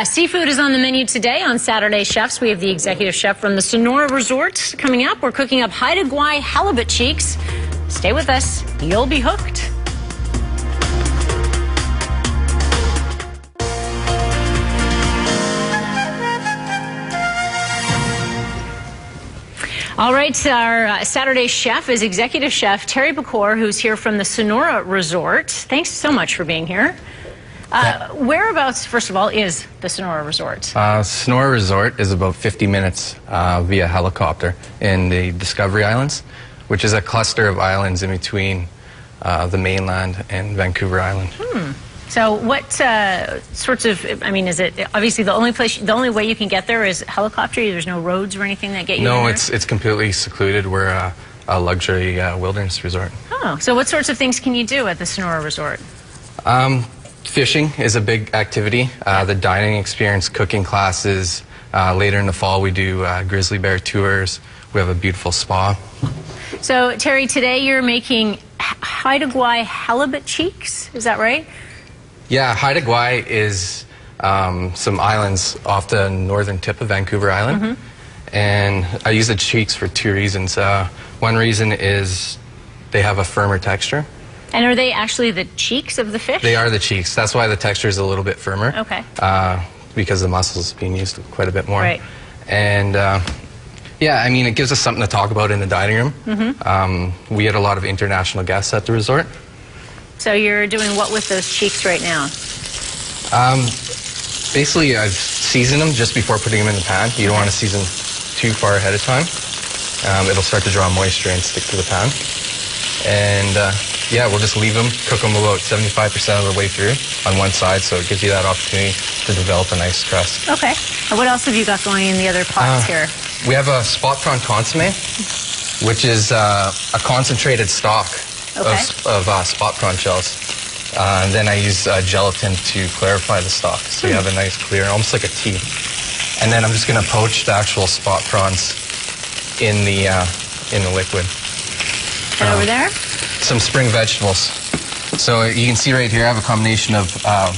Seafood is on the menu today on Saturday Chefs. We have the executive chef from the Sonora Resort coming up. We're cooking up Haida Gwaii halibut cheeks. Stay with us. You'll be hooked. All right, our Saturday chef is executive chef Terry Bacour, who's here from the Sonora Resort. Thanks so much for being here. Whereabouts, first of all, is the Sonora Resort? Sonora Resort is about 50 minutes via helicopter in the Discovery Islands, which is a cluster of islands in between the mainland and Vanvcouver Island. So what sorts of, I mean, is it obviously the only way you can get there is helicopter? There's no roads or anything that get you No, there? it's completely secluded. We're a luxury wilderness resort. Oh, so what sorts of things can you do at the Sonora Resort? Fishing is a big activity. The dining experience, cooking classes. Later in the fall, we do grizzly bear tours. We have a beautiful spa. So, Terry, today you're making Haida Gwaii halibut cheeks, is that right? Yeah, Haida Gwaii is some islands off the northern tip of Vanvcouver Island. And I use the cheeks for two reasons. One reason is they have a firmer texture. And are they actually the cheeks of the fish? They are the cheeks. That's why the texture is a little bit firmer. Okay. Because the muscles being used quite a bit more. Right. And yeah, I mean, it gives us something to talk about in the dining room. We had a lot of international guests at the resort. So you're doing what with those cheeks right now? Basically, I've seasoned them just before putting them in the pan. You don't want to season too far ahead of time. It'll start to draw moisture and stick to the pan. And yeah, we'll just leave them, cook them about 75% of the way through on one side, so it gives you that opportunity to develop a nice crust. Okay. And what else have you got going in the other pots here? We have a spot prawn consomme, which is a concentrated stock of spot prawn shells. And then I use gelatin to clarify the stock, so you have a nice clear, almost like a tea. And then I'm just going to poach the actual spot prawns in the liquid. And over there? Some spring vegetables. So you can see right here I have a combination of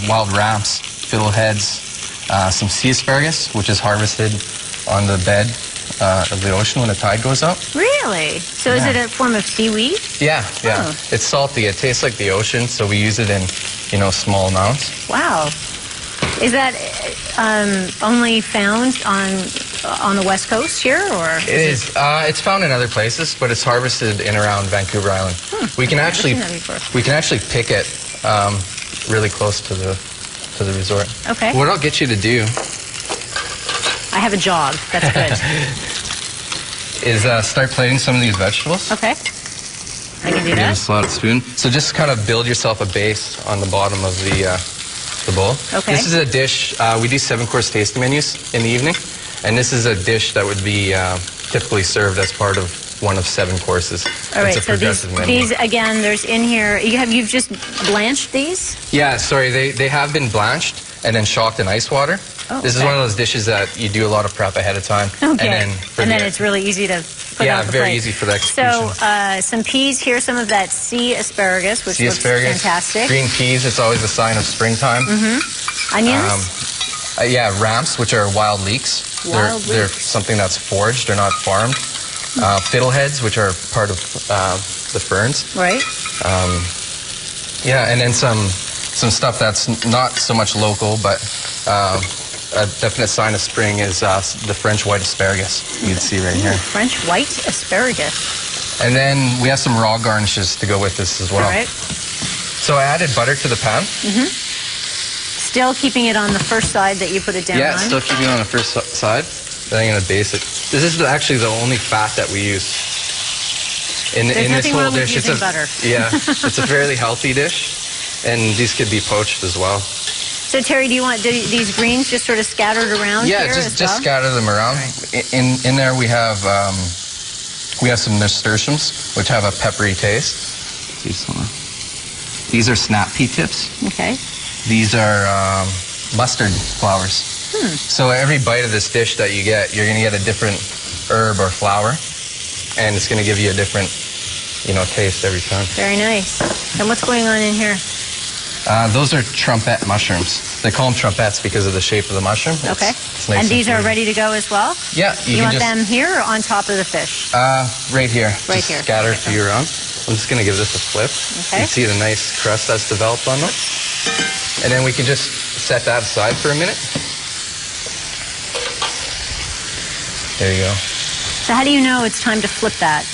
wild ramps, fiddleheads, some sea asparagus, which is harvested on the bed of the ocean when the tide goes up. Really? So is it a form of seaweed? Yeah, yeah. Oh. It's salty. It tastes like the ocean, so we use it in, small amounts. Wow. Is that only found on the West Coast here, or? It is. It's found in other places, but it's harvested in around Vanvcouver Island. We can actually pick it really close to the resort. Okay. What I'll get you to do. I have a job. That's good. Is start plating some of these vegetables. Okay. I can do that. Just slot a spoon. So just kind of build yourself a base on the bottom of the bowl. Okay. This is a dish. We do 7-course tasting menus in the evening, and this is a dish that would be typically served as part of one of 7 courses. All right. So these again, there's in here. You've just blanched these? Yeah. Sorry, they have been blanched and then shocked in ice water. Oh, this is one of those dishes that you do a lot of prep ahead of time. Okay. And then it's really easy to put out the very plate. easy for the execution. So some peas here, some of that sea asparagus, which looks fantastic. Green peas, it's always a sign of springtime. Onions? Yeah, ramps, which are wild leeks. They're something that's foraged, they're not farmed. Fiddleheads, which are part of the ferns. Right. Yeah, and then some stuff that's not so much local, but a definite sign of spring is the French white asparagus. You can see right here. French white asparagus. And then we have some raw garnishes to go with this as well. All right. So I added butter to the pan. Still keeping it on the first side that you put it down on? Yeah, still keeping it on the first side. Then I'm going to base it. This is actually the only fat that we use in this whole dish. It's butter. Yeah, it's a fairly healthy dish, and these could be poached as well. So Terry, do you want these greens just sort of scattered around here? Yeah, just scatter them around. Right. In there we have some nasturtiums, which have a peppery taste. These are snap pea tips. Okay. These are mustard flowers. So every bite of this dish that you get, you're going to get a different herb or flower, and it's going to give you a different, taste every time. Very nice. And what's going on in here? Those are trumpet mushrooms. They call them trumpettes because of the shape of the mushroom. Okay. It's nice and these are pretty. ready to go as well? Yeah. You want them here or on top of the fish? Right here. Right just here. Scatter a few around. I'm just going to give this a flip. Okay. You can see the nice crust that's developed on them. And then we can just set that aside for a minute. There you go. So how do you know it's time to flip that?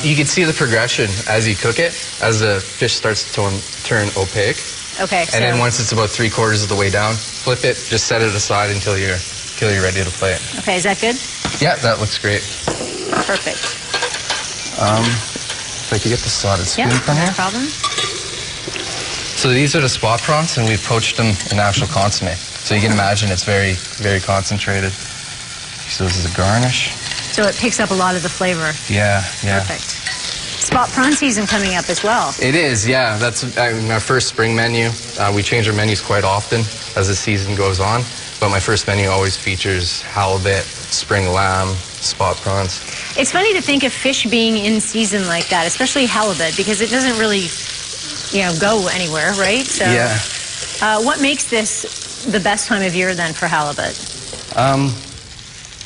You can see the progression as you cook it, as the fish starts to turn opaque. Okay. And then once it's about 3/4 of the way down, flip it, just set it aside until you're ready to plate. Okay, is that good? Yeah, that looks great. Perfect. If I could get the slotted spoon from here. No problem. So these are the spot prawns, and we poached them in actual consomme. So you can imagine it's very, very concentrated. So this is a garnish. So it picks up a lot of the flavor. Yeah, yeah. Perfect. Spot prawn season coming up as well. It is, yeah. That's our first spring menu. We change our menus quite often as the season goes on. But my first menu always features halibut, spring lamb, spot prawns. It's funny to think of fish being in season like that, especially halibut, because it doesn't really, go anywhere, right? So, yeah. What makes this the best time of year then for halibut?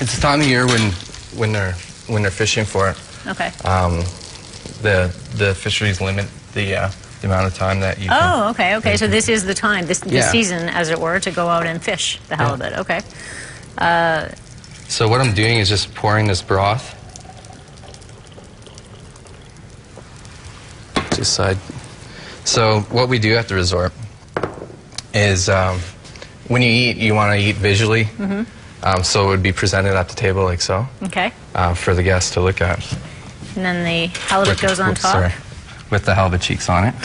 It's the time of year when they're fishing for it. Okay. The fisheries limit the amount of time that you can... Oh, okay, okay. So this is the time, the season, as it were, to go out and fish the halibut. Yeah. Okay. So what I'm doing is just pouring this broth. Just side. So what we do at the resort is when you eat, you want to eat visually. Mm-hmm. So it would be presented at the table like so. Okay. For the guests to look at. And then the halibut goes on top? Sorry. With the halibut cheeks on it.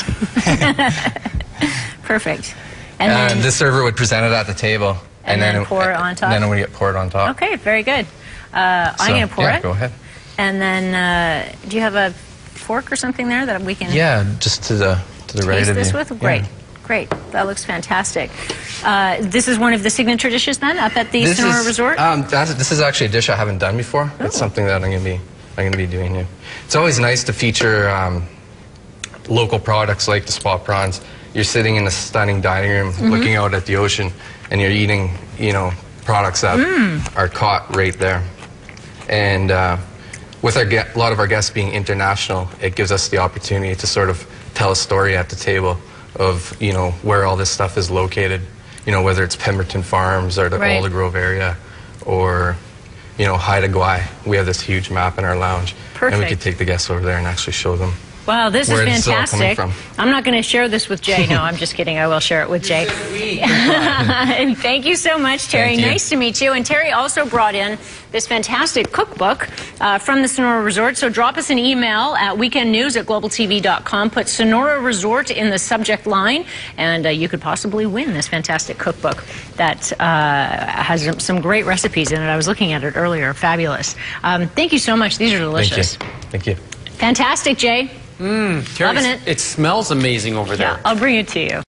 Perfect. And then the server would present it at the table. And then pour it on top? Then it would get poured on top. Okay, very good. I'm going to pour it. Go ahead. And then, do you have a fork or something there that we can... Yeah, just to the right of you. Taste this with? Great. Yeah. Great. That looks fantastic. This is one of the signature dishes then up at the Sonora Resort? This is actually a dish I haven't done before. Ooh. It's something that I'm going to be doing here. It's always nice to feature local products like the spot prawns. You're sitting in a stunning dining room, mm-hmm. looking out at the ocean, and you're eating, products that are caught right there. And with a lot of our guests being international, it gives us the opportunity to sort of tell a story at the table of, where all this stuff is located. Whether it's Pemberton Farms or the Alder Grove area or, Haida Gwaii. We have this huge map in our lounge. Perfect. And we could take the guests over there and actually show them. Wow, this is fantastic. I'm not going to share this with Jay. No, I'm just kidding. I will share it with Jay. And thank you so much, Terry. Nice to meet you. And Terry also brought in this fantastic cookbook from the Sonora Resort. So drop us an email at weekendnews@globaltv.com. Put Sonora Resort in the subject line, and you could possibly win this fantastic cookbook that has some great recipes in it. I was looking at it earlier. Fabulous. Thank you so much. These are delicious. Thank you. Fantastic, Jay. Loving it. It smells amazing over there. Yeah, I'll bring it to you.